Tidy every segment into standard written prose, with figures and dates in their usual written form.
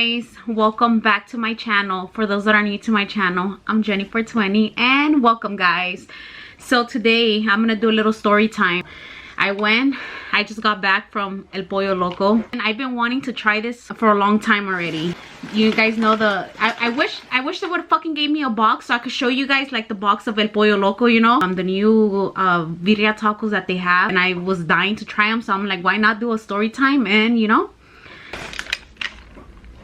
guys, welcome back to my channel. For those that are new to my channel, I'm Jenny420 and welcome guys. So today I'm gonna do a little story time. I just got back from El Pollo Loco and I've been wanting to try this for a long time already. You guys know I wish they would have fucking gave me a box so I could show you guys like the box of El Pollo Loco, you know, the new birria tacos that they have, and I was dying to try them, so I'm like, why not do a story time? And you know,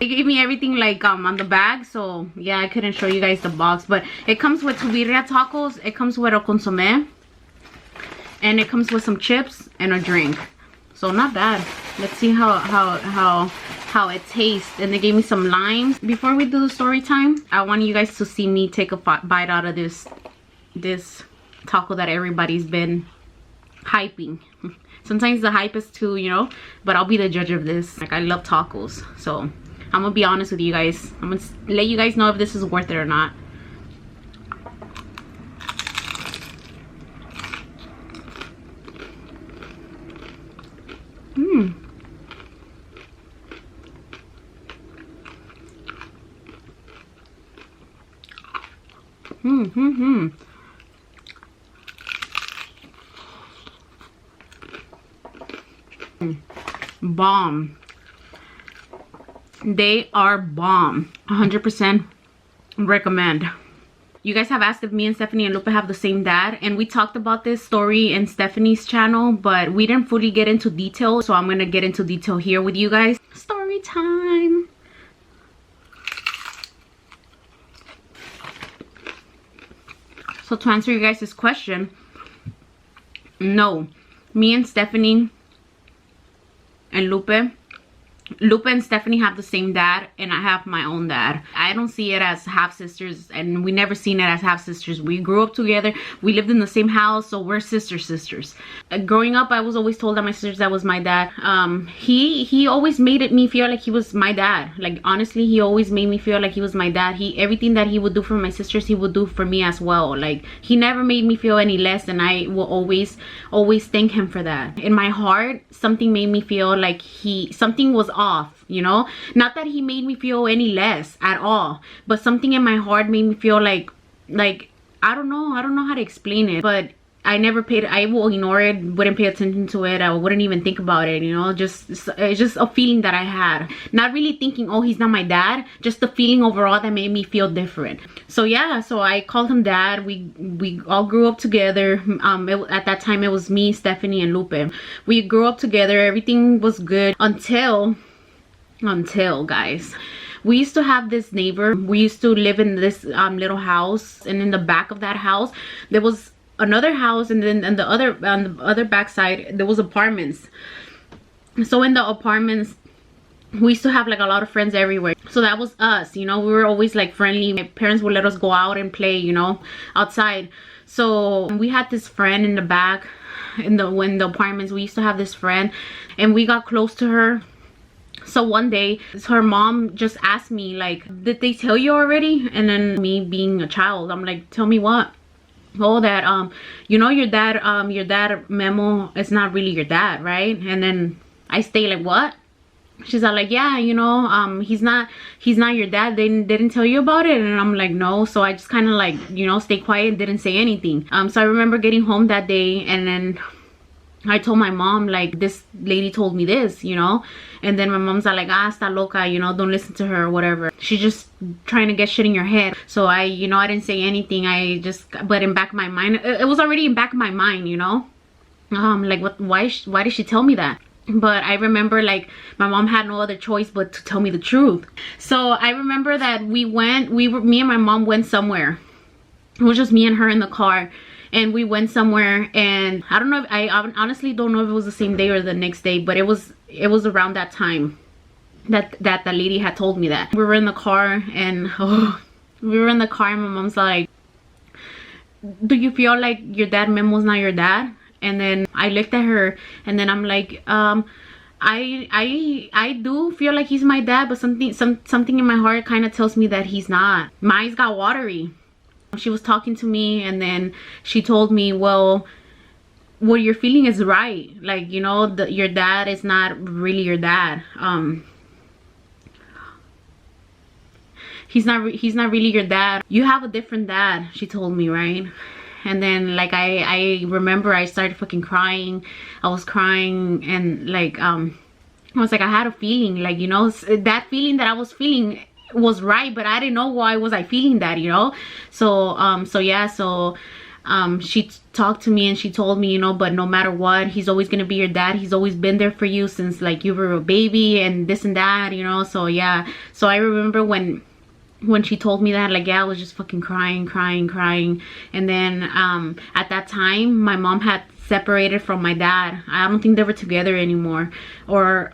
they gave me everything like on the bag, so yeah, I couldn't show you guys the box. But it comes with two birria tacos, it comes with a consomme, and it comes with some chips and a drink. So not bad. Let's see how it tastes. And they gave me some limes. Before we do the story time, I want you guys to see me take a bite out of this taco that everybody's been hyping. Sometimes the hype is too, you know, but I'll be the judge of this. Like, I love tacos, so I'm gonna be honest with you guys. I'm gonna let you guys know if this is worth it or not. Bomb. They are bomb. 100% recommend. You guys have asked if me and Stephanie and Lupe have the same dad, and we talked about this story in Stephanie's channel, but we didn't fully get into detail, so I'm gonna get into detail here with you guys. Story time. So to answer you guys' question, no, me and Stephanie and Lupe and Stephanie have the same dad, and I have my own dad. I don't see it as half sisters, and we never seen it as half sisters. We grew up together, we lived in the same house, so we're sisters. Growing up, I was always told that my sister's dad was my dad. He always made me feel like he was my dad. Like, honestly, he always made me feel like he was my dad. Everything that he would do for my sisters, he would do for me as well. Like, he never made me feel any less, and I will always thank him for that. In my heart, something made me feel like something was off, you know. Not that he made me feel any less at all, but something in my heart made me feel like I don't know how to explain it, but I will ignore it, wouldn't pay attention to it, I wouldn't even think about it, you know. It's just a feeling that I had, not really thinking, oh, he's not my dad, just the feeling overall that made me feel different. So yeah, so I called him dad. We all grew up together. At that time it was me, Stephanie, and Lupe. We grew up together, everything was good until guys, we used to have this neighbor. We used to live in this little house, and in the back of that house there was another house, and then on the other back side there was apartments. So in the apartments we used to have like a lot of friends everywhere. So that was us, you know. We were always like friendly. My parents would let us go out and play, you know, outside. So we had this friend in the back in the apartments. We used to have this friend, and we got close to her. So one day her mom just asked me, like, did they tell you already? And then me being a child, I'm like, tell me what? Oh, that you know, your dad Memo is not really your dad, right? And then I stay like, what? She's all like, yeah, you know, he's not your dad. They didn't tell you about it? And I'm like, no. So I just kind of like, you know, stay quiet and didn't say anything. So I remember getting home that day, and then I told my mom, like, this lady told me this, you know. And then my mom's like, está loca, you know, don't listen to her or whatever. She's just trying to get shit in your head. So I didn't say anything. But in back of my mind, it was already in back of my mind, you know. Like, what? Why did she tell me that? But I remember, like, my mom had no other choice but to tell me the truth. So I remember that me and my mom went somewhere. It was just me and her in the car. And we went somewhere, and I don't know if I honestly don't know if it was the same day or the next day, but it was around that time that the lady had told me that. We were in the car, and my mom's like, do you feel like your dad Memo's not your dad? And then I looked at her, and then I'm like, I do feel like he's my dad, but something in my heart kind of tells me that he's not. My eyes got watery. She was talking to me, and then she told me, well, what you're feeling is right. Like, you know, your dad is not really your dad. he's not really your dad. You have a different dad, she told me, right? And then like I remember I started fucking crying. I was crying, and like I was like, I had a feeling, like, you know, that feeling that I was feeling was right, but I didn't know why was I feeling that, you know. So yeah, so she talked to me and she told me, you know, but no matter what, he's always gonna be your dad. He's always been there for you since like you were a baby and this and that, you know. So yeah, so I remember when she told me that, like, yeah, I was just fucking crying. And then at that time my mom had separated from my dad. I don't think they were together anymore, or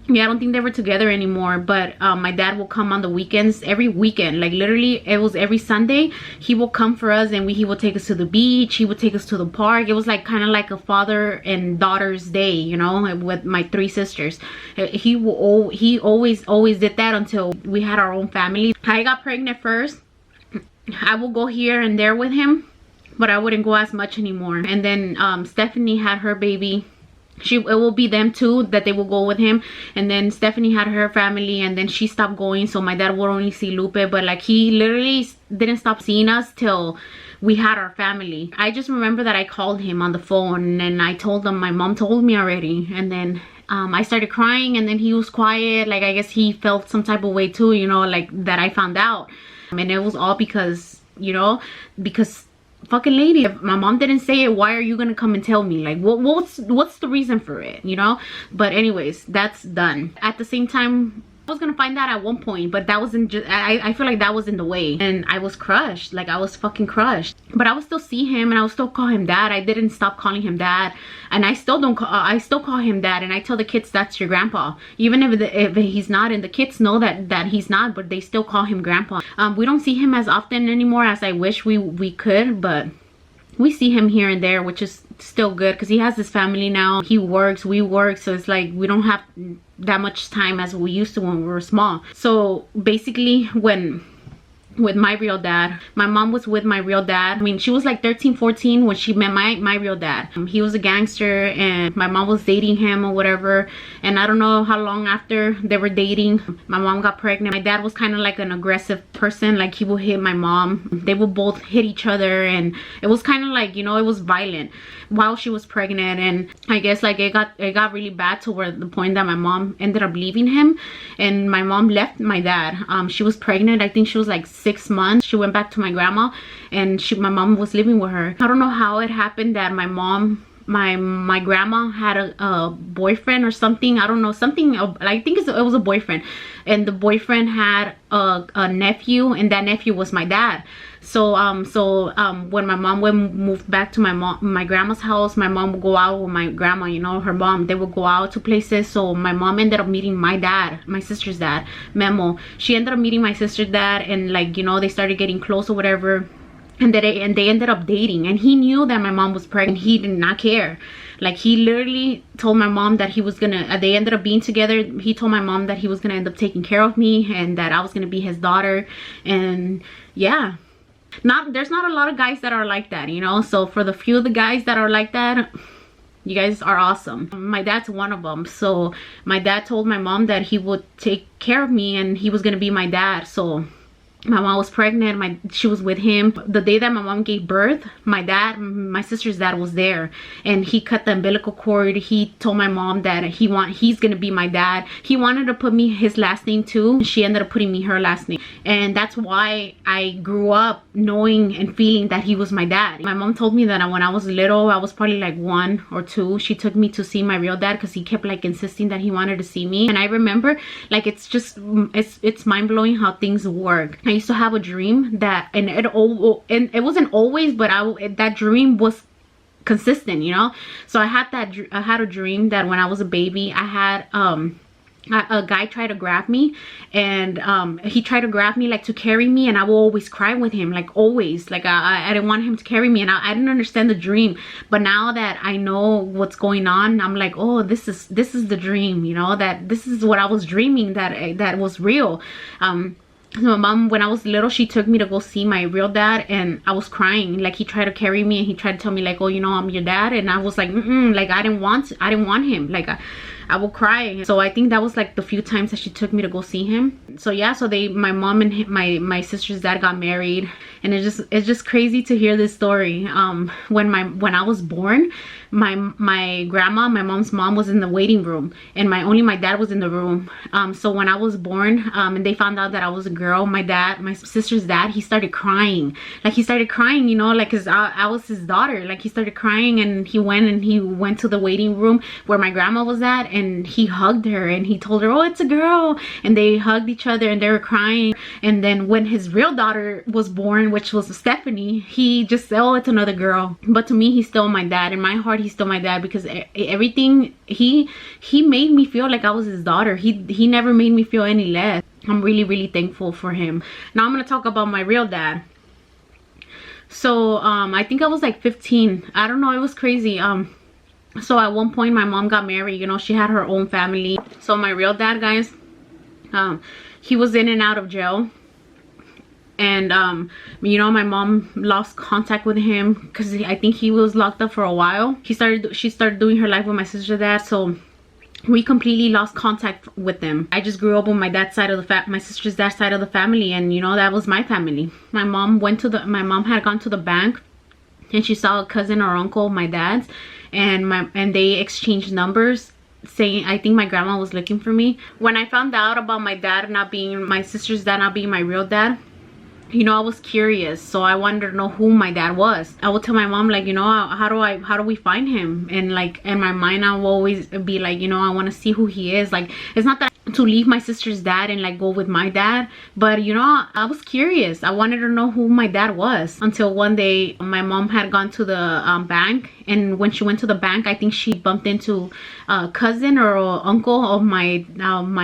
yeah, I don't think they were together anymore. But my dad will come on the weekends, every weekend, like literally it was every Sunday. He will come for us, and he would take us to the beach, he would take us to the park. It was like kind of like a father and daughter's day, you know, with my 3 sisters. He always did that until we had our own family. I got pregnant first. I will go here and there with him, but I wouldn't go as much anymore. And then Stephanie had her baby. It will be them too that they will go with him. And then Stephanie had her family, and then she stopped going, so my dad would only see Lupe. But like, he literally didn't stop seeing us till we had our family. I just remember that I called him on the phone and I told him my mom told me already. And then I started crying, and then he was quiet. Like, I guess he felt some type of way too, you know, like that I found out. And it was all because, you know, because fucking lady, if my mom didn't say it, why are you gonna come and tell me? Like, what's the reason for it, you know? But anyways, that's done. At the same time, I was gonna find that at one point, but that wasn't just, I feel like that was in the way, and I was crushed. Like, I was fucking crushed. But I would still see him, and I would still call him dad. I didn't stop calling him dad, and I still don't call, I still call him dad. And I tell the kids, that's your grandpa, even if he's not. And the kids know that he's not, but they still call him grandpa. We don't see him as often anymore as I wish we could, but we see him here and there, which is still good because he has his family now. He works, we work, so it's like we don't have that much time as we used to when we were small. So basically, with my real dad, my mom was with my real dad. I mean, she was like 13, 14 when she met my real dad. He was a gangster, and my mom was dating him or whatever. And I don't know how long after they were dating, my mom got pregnant. My dad was kind of like an aggressive person. Like, he would hit my mom. They would both hit each other, and it was kind of like, you know, it was violent while she was pregnant. And I guess like it got really bad to where the point that my mom ended up leaving him, and my mom left my dad. She was pregnant. I think she was like 6 months. She went back to my grandma, and my mom was living with her. I don't know how it happened that my grandma had a boyfriend or something. I don't know, something. I think it was a boyfriend, and the boyfriend had a nephew, and that nephew was my dad. So when my mom moved back to my grandma's house, my mom would go out with my grandma, you know, her mom. They would go out to places. So my mom ended up meeting my dad, my sister's dad, Memo. She ended up meeting my sister's dad, and like, you know, they started getting close or whatever. And they ended up dating, and he knew that my mom was pregnant. He did not care. Like, he literally told my mom that he was gonna, they ended up being together. He told my mom that he was gonna end up taking care of me, and that I was gonna be his daughter. And yeah, there's not a lot of guys that are like that, you know. So for the few of the guys that are like that, you guys are awesome. My dad's one of them. So my dad told my mom that he would take care of me, and he was gonna be my dad. So my mom was pregnant, she was with him. The day that my mom gave birth, my sister's dad was there, and he cut the umbilical cord. He told my mom that he's gonna be my dad. He wanted to put me his last name too. She ended up putting me her last name, and that's why I grew up knowing and feeling that he was my dad. My mom told me that when I was little, I was probably like 1 or 2, she took me to see my real dad because he kept like insisting that he wanted to see me. And I remember, like, it's mind-blowing how things work. I used to have a dream that, and it wasn't always, but that dream was consistent, you know. So I had a dream that when I was a baby, I had a guy tried to grab me, and he tried to grab me like to carry me, and I will always cry with him, like always. Like I didn't want him to carry me, and I didn't understand the dream. But now that I know what's going on, I'm like, oh, this is the dream, you know, that this is what I was dreaming, that was real. So my mom, when I was little, she took me to go see my real dad, and I was crying. Like, he tried to carry me, and he tried to tell me like, oh, you know, I'm your dad, and I was like, like, I didn't want him. Like, I will cry. So I think that was like the few times that she took me to go see him. So yeah, so my mom and my sister's dad got married, and it's just crazy to hear this story. When I was born, my grandma, my mom's mom, was in the waiting room, and only my dad was in the room. So when I was born, and they found out that I was a girl, my sister's dad, he started crying. Like, he started crying, you know, like, cause I was his daughter. Like, he started crying, and he went to the waiting room where my grandma was at, and he hugged her, and he told her, oh, it's a girl. And they hugged each other, and they were crying. And then when his real daughter was born, which was Stephanie, he just said, oh, it's another girl. But to me, he's still my dad. In my heart, he's still my dad, because everything, he made me feel like I was his daughter. He never made me feel any less. I'm really, really thankful for him. Now I'm gonna talk about my real dad. So I think I was like 15. I don't know, it was crazy. So at one point my mom got married, you know, she had her own family. So my real dad, guys, he was in and out of jail. And you know, my mom lost contact with him because I think he was locked up for a while. She started doing her life with my sister's dad, so we completely lost contact with them. I just grew up with my dad's side of the my sister's dad's side of the family, and you know, that was my family. My mom had gone to the bank, and she saw a cousin or uncle of my dad's, and they exchanged numbers, saying, I think my grandma was looking for me. When I found out about my sister's dad not being my real dad, you know, I was curious, so I wanted to know who my dad was. I would tell my mom, like, you know, how do we find him? And like, in my mind, I will always be like, you know, I want to see who he is. Like, it's not that to leave my sister's dad and like go with my dad, but you know, I was curious. I wanted to know who my dad was, until one day my mom had gone to the bank, and when she went to the bank, I think she bumped into a cousin or uncle of my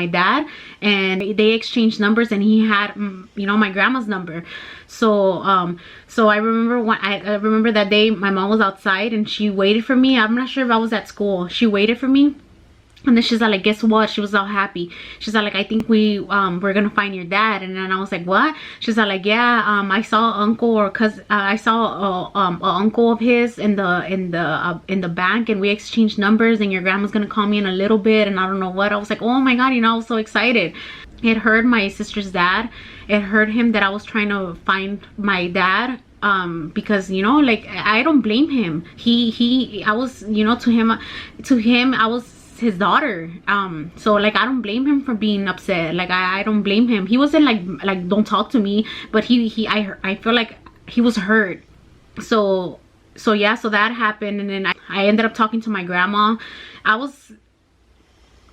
dad, and they exchanged numbers, and he had, you know, my grandma's number. So so I remember that day my mom was outside, and she waited for me. I'm not sure if I was at school. She waited for me. And then she's like, guess what? She was all happy. She's like, I think we're gonna find your dad. And then I was like, what? She's like, yeah, I saw uncle or cousin. I saw a uncle of his in the bank, and we exchanged numbers, and your grandma's gonna call me in a little bit, and I don't know what. I was like, oh my god, you know, I was so excited. It hurt my sister's dad. It hurt him that I was trying to find my dad. Because, you know, like, I don't blame him. I was, you know, to him I was his daughter. So like, I don't blame him for being upset. Like, I don't blame him. He wasn't like don't talk to me, but I feel like he was hurt. So yeah, so that happened, and then I ended up talking to my grandma. I was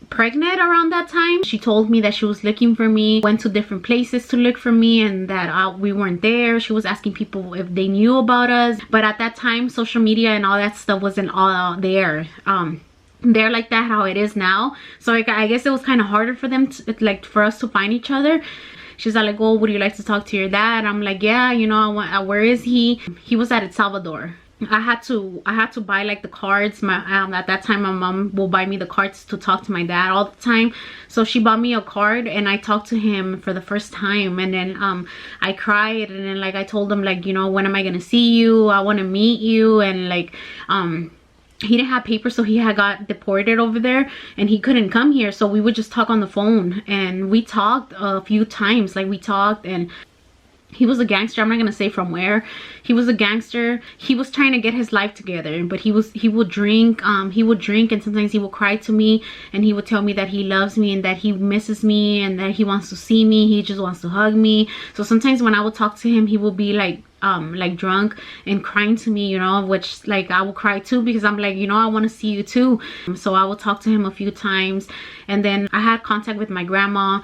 pregnant around that time. She told me that she was looking for me, went to different places to look for me, and that we weren't there. She was asking people if they knew about us, but at that time social media and all that stuff wasn't all there. They're like that how it is now. So like, I guess it was kind of harder for them to, like, for us to find each other. She's like, oh, would you like to talk to your dad? I'm like, yeah, you know, where is he? He was at El Salvador. I had to buy like the cards. At that time my mom will buy me the cards to talk to my dad all the time. So she bought me a card, and I talked to him for the first time, and then I cried, and then like I told him, like, you know, when am I gonna see you? I want to meet you. And like he didn't have papers, so he had got deported over there, and he couldn't come here. So we would just talk on the phone, and we talked a few times. Like, we talked, and he was a gangster. I'm not gonna say from where. He was a gangster. He was trying to get his life together, but he would drink. He would drink, and sometimes he would cry to me, and he would tell me that he loves me, and that he misses me, and that he wants to see me. He just wants to hug me. So sometimes when I would talk to him, he would be like drunk and crying to me, you know, which like I will cry too, because I'm like, you know, I want to see you too. So I will talk to him a few times, and then I had contact with my grandma.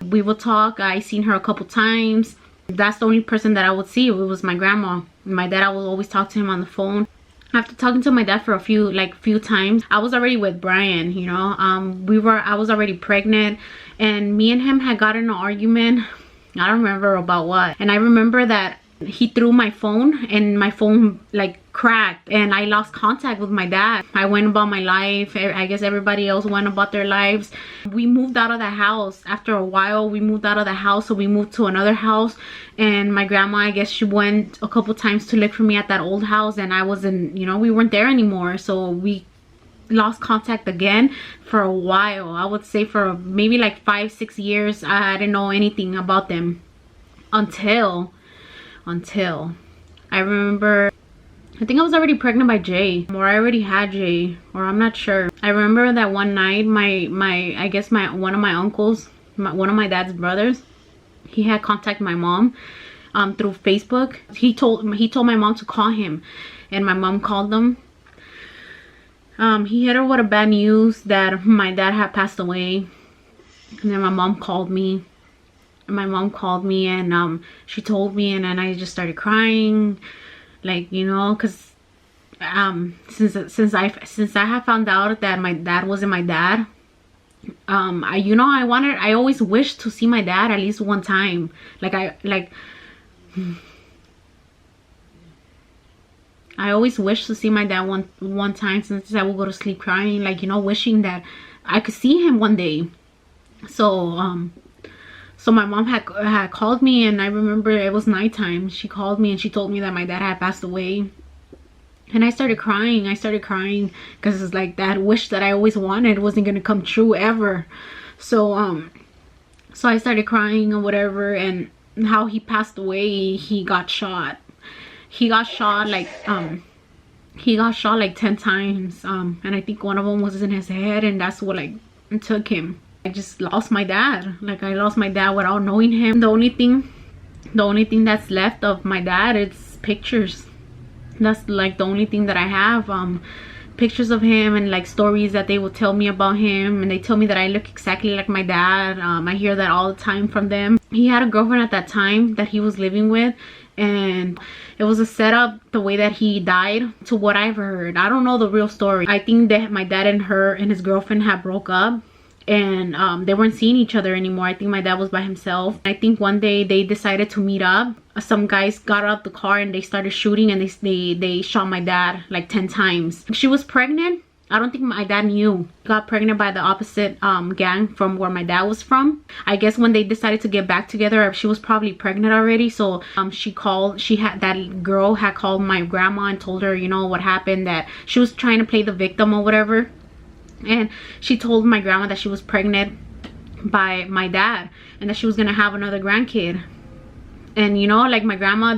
We would talk. I seen her a couple times. That's the only person that I would see. It was my grandma. My dad, I would always talk to him on the phone. After talking to my dad for a few times, I was already with Brian, you know. I was already pregnant, and me and him had gotten an argument. I don't remember about what. And I remember that he threw my phone, and my phone like cracked, and I lost contact with my dad. I went about my life. I guess everybody else went about their lives. We moved out of the house. After a while, we moved out of the house, so we moved to another house. And my grandma, I guess she went a couple times to look for me at that old house, and I wasn't, you know, we weren't there anymore. So we lost contact again for a while. I would say for maybe like 5-6 years. I didn't know anything about them until I remember, I think I was already pregnant by Jay, or I already had Jay, or I'm not sure. I remember that one night I guess one of my uncles, one of my dad's brothers, he had contacted my mom through Facebook. He told my mom to call him, and my mom called them. He hit her with a bad news that my dad had passed away. And then my mom called me. And she told me, and then I just started crying, like, you know, because since I have found out that my dad wasn't my dad, I always wished to see my dad at least one time. I always wished to see my dad one time, since I would go to sleep crying, like, you know, wishing that I could see him one day. So my mom had called me, and I remember it was nighttime. She called me and she told me that my dad had passed away. And I started crying. Because it's like that wish that I always wanted wasn't gonna come true ever. So I started crying or whatever. And how he passed away, he got shot. He got shot like 10 times. And I think one of them was in his head, and that's what like took him. I just lost my dad. Like, I lost my dad without knowing him. The only thing that's left of my dad, it's pictures. That's like the only thing that I have. Pictures of him, and like stories that they will tell me about him, and they tell me that I look exactly like my dad. I hear that all the time from them. He had a girlfriend at that time that he was living with, and it was a setup the way that he died, to what I've heard. I don't know the real story. I think that my dad and his girlfriend had broke up, and they weren't seeing each other anymore. I think my dad was by himself. I think one day they decided to meet up. Some guys got out the car and they started shooting, and they shot my dad like 10 times. She was pregnant. I don't think my dad knew. Got pregnant by the opposite gang from where my dad was from. I guess when they decided to get back together, she was probably pregnant already. So that girl had called my grandma and told her, you know, what happened, that she was trying to play the victim or whatever. And she told my grandma that she was pregnant by my dad, and that she was gonna have another grandkid. And you know, like, my grandma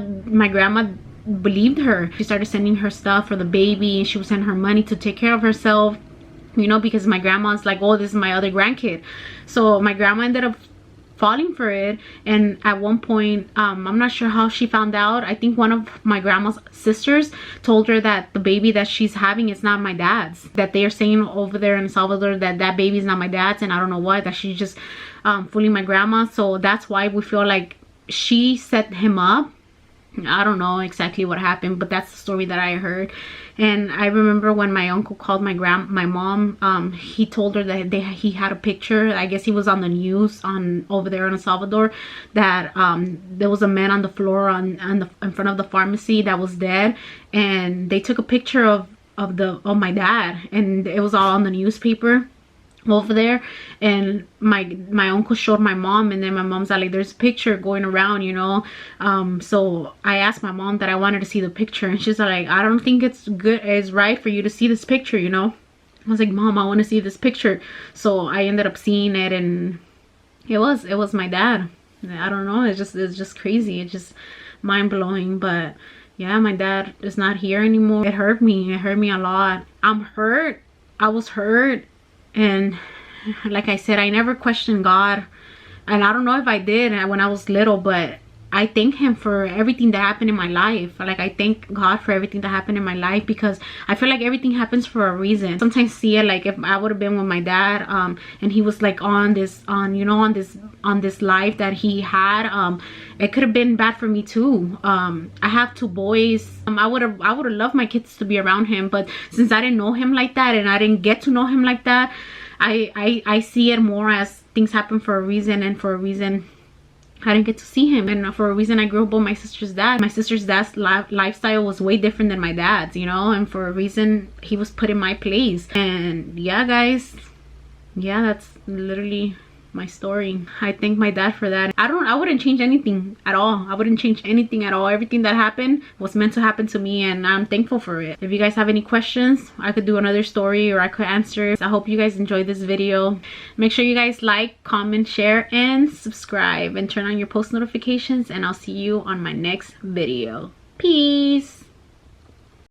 believed her. She started sending her stuff for the baby, and she would send her money to take care of herself, you know, because my grandma's like, oh, this is my other grandkid. So my grandma ended up falling for it. And at one point, I'm not sure how she found out. I think one of my grandma's sisters told her that the baby that she's having is not my dad's, that they are saying over there in El Salvador that that baby is not my dad's, and I don't know what, that she's just fooling my grandma. So that's why we feel like she set him up. I don't know exactly what happened, but that's the story that I heard. And I remember when my uncle called my mom, he told her that he had a picture. I guess he was on the news over there in El Salvador, that there was a man on the floor in front of the pharmacy that was dead, and they took a picture of my dad, and it was all on the newspaper over there. And my uncle showed my mom, and then my mom's like, there's a picture going around, you know. So I asked my mom that I wanted to see the picture, and she's like, I don't think it's right for you to see this picture, you know. I was like, Mom, I want to see this picture. So I ended up seeing it, and it was my dad. I don't know, it's just crazy. It's just mind-blowing. But yeah, my dad is not here anymore. It hurt me a lot. I'm hurt. I was hurt. And like I said, I never questioned God, and I don't know if I did when I was little, but I thank him for everything that happened in my life. Like, I thank God for everything that happened in my life, because I feel like everything happens for a reason. Sometimes see it like, if I would have been with my dad, and he was like on this life that he had, it could have been bad for me too. I have 2 boys. I would have loved my kids to be around him, but since I didn't know him like that, and I didn't get to know him like that, I see it more as things happen for a reason, and for a reason I didn't get to see him, and for a reason I grew up with my sister's dad. My sister's dad's lifestyle was way different than my dad's, you know, and for a reason he was put in my place. And yeah, guys, yeah, that's literally my story. I thank my dad for that. I wouldn't change anything at all. I wouldn't change anything at all. Everything that happened was meant to happen to me, and I'm thankful for it. If you guys have any questions, I could do another story, or I could answer. I hope you guys enjoyed this video. Make sure you guys like, comment, share, and subscribe, and turn on your post notifications, and I'll see you on my next video. Peace.